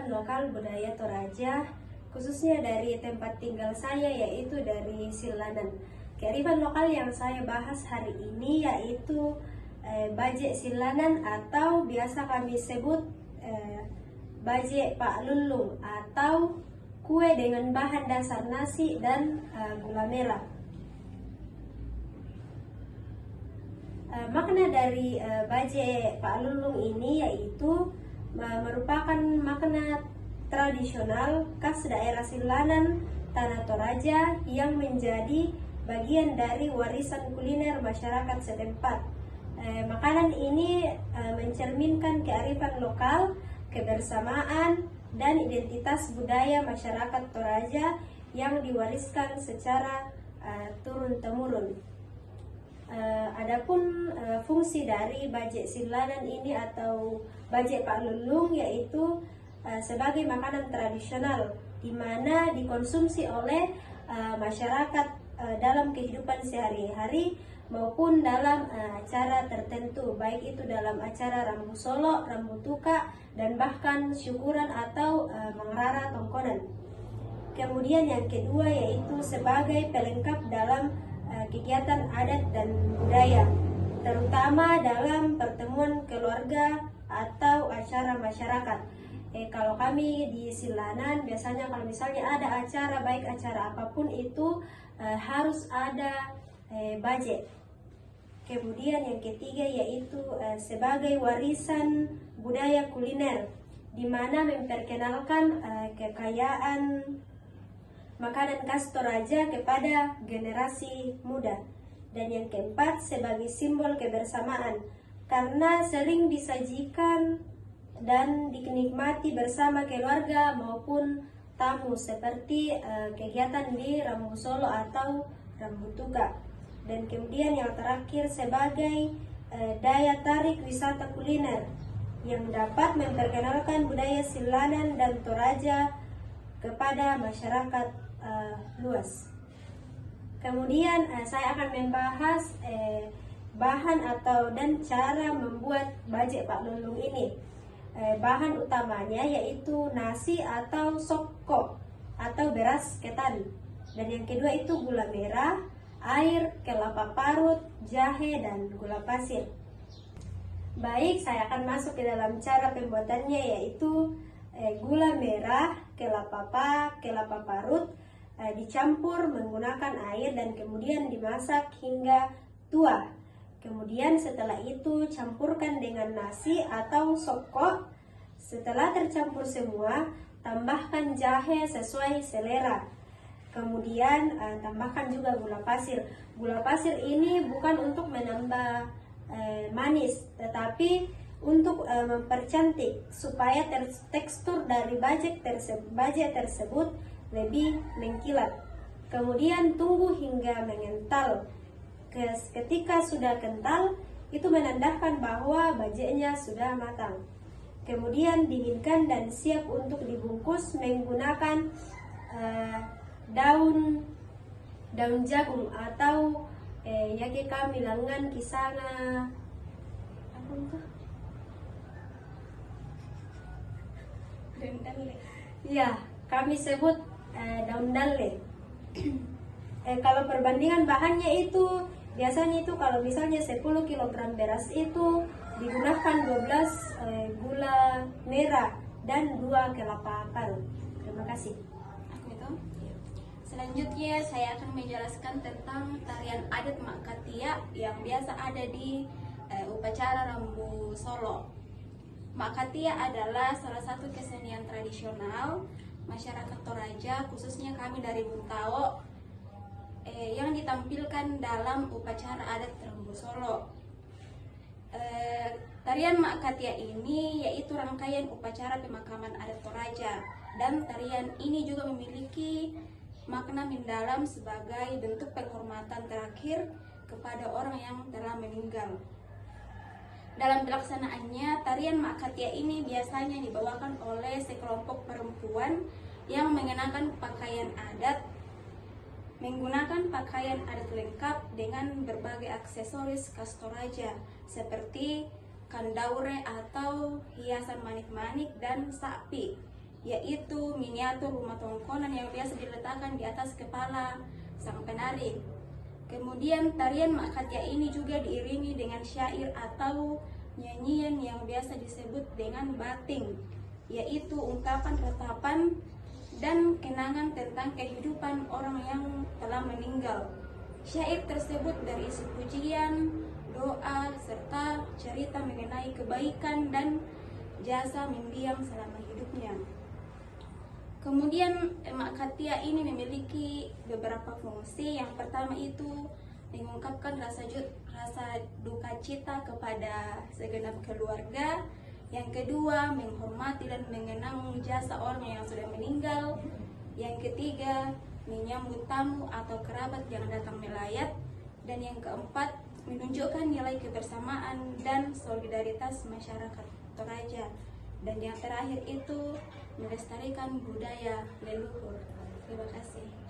kearifan lokal budaya Toraja, khususnya dari tempat tinggal saya yaitu dari Silanan. Kearifan lokal yang saya bahas hari ini yaitu bajek Silanan atau biasa kami sebut bajek Pak Lulung atau kue dengan bahan dasar nasi dan gula merah. Makna dari bajek Pak Lulung ini yaitu merupakan makna tradisional khas daerah Silanan, Tanah Toraja yang menjadi bagian dari warisan kuliner masyarakat setempat. Makanan ini mencerminkan kearifan lokal, kebersamaan, dan identitas budaya masyarakat Toraja yang diwariskan secara turun-temurun. Adapun fungsi dari bajek Silanan ini atau bajek Pak Lulung yaitu sebagai makanan tradisional di mana dikonsumsi oleh masyarakat dalam kehidupan sehari-hari maupun dalam acara tertentu, baik itu dalam acara rambu solo, rambu tuka, dan bahkan syukuran atau mengrara tongkonan. Kemudian yang kedua yaitu sebagai pelengkap dalam kegiatan adat dan budaya, terutama dalam pertemuan keluarga atau acara masyarakat. Kalau kami di Silanan biasanya kalau misalnya ada acara, baik acara apapun itu harus ada bajek. Kemudian yang ketiga yaitu sebagai warisan budaya kuliner, di mana memperkenalkan kekayaan makanan khas Toraja kepada generasi muda. Dan yang keempat sebagai simbol kebersamaan, karena sering disajikan dan dinikmati bersama keluarga maupun tamu seperti kegiatan di rambu solo atau rambu tuka. Dan kemudian yang terakhir sebagai daya tarik wisata kuliner yang dapat memperkenalkan budaya Silanan dan Toraja kepada masyarakat luas. Kemudian saya akan membahas bahan dan cara membuat bajek Pak Lulung ini. Bahan utamanya yaitu nasi atau soko atau beras ketan, dan yang kedua itu gula merah, air, kelapa parut, jahe, dan gula pasir. Baik, saya akan masuk ke dalam cara pembuatannya yaitu gula merah, kelapa parut dicampur menggunakan air dan kemudian dimasak hingga tua. Kemudian setelah itu campurkan dengan nasi atau soko. Setelah tercampur semua, tambahkan jahe sesuai selera. Kemudian tambahkan juga gula pasir. Gula pasir ini bukan untuk menambah manis, tetapi untuk mempercantik supaya tekstur dari bajek tersebut lebih mengkilat. Kemudian tunggu hingga mengental. Ketika sudah kental, itu menandakan bahwa bajeknya sudah matang. Kemudian dinginkan dan siap untuk dibungkus menggunakan daun jagung atau yaki kami bilangan kisana apa itu? Ya, kami sebut daun dalle. Kalau perbandingan bahannya itu biasanya itu kalau misalnya 10 kg beras itu digunakan 12 gula merah dan 2 kelapa parut. Terima kasih. Selanjutnya saya akan menjelaskan tentang tarian adat Makatia yang biasa ada di upacara rambu solo. Makatia adalah salah satu kesenian tradisional masyarakat Toraja, khususnya kami dari Buntao, yang ditampilkan dalam upacara adat rambu solo. Tarian Makatia ini yaitu rangkaian upacara pemakaman adat Toraja, dan tarian ini juga memiliki makna mendalam sebagai bentuk penghormatan terakhir kepada orang yang telah meninggal. Dalam pelaksanaannya, tarian Makatia ini biasanya dibawakan oleh sekelompok perempuan yang mengenakan pakaian adat, menggunakan pakaian adat lengkap dengan berbagai aksesoris khas Toraja seperti kandaure atau hiasan manik-manik dan sapi yaitu miniatur rumah tongkonan yang biasa diletakkan di atas kepala sang penari. Kemudian tarian Mak Katia ini juga diiringi dengan syair atau nyanyian yang biasa disebut dengan bating, yaitu ungkapan ratapan dan kenangan tentang kehidupan orang yang telah meninggal. Syair tersebut dari isi pujian, doa, serta cerita mengenai kebaikan dan jasa mendiang selama hidupnya. Kemudian Mak Katia ini memiliki beberapa fungsi. Yang pertama itu mengungkapkan rasa duka cita kepada segenap keluarga. Yang kedua, menghormati dan mengenang jasa orang yang sudah meninggal. Yang ketiga, menyambut tamu atau kerabat yang datang melayat. Dan yang keempat, menunjukkan nilai kebersamaan dan solidaritas masyarakat Toraja. Dan yang terakhir itu melestarikan budaya leluhur. Terima kasih.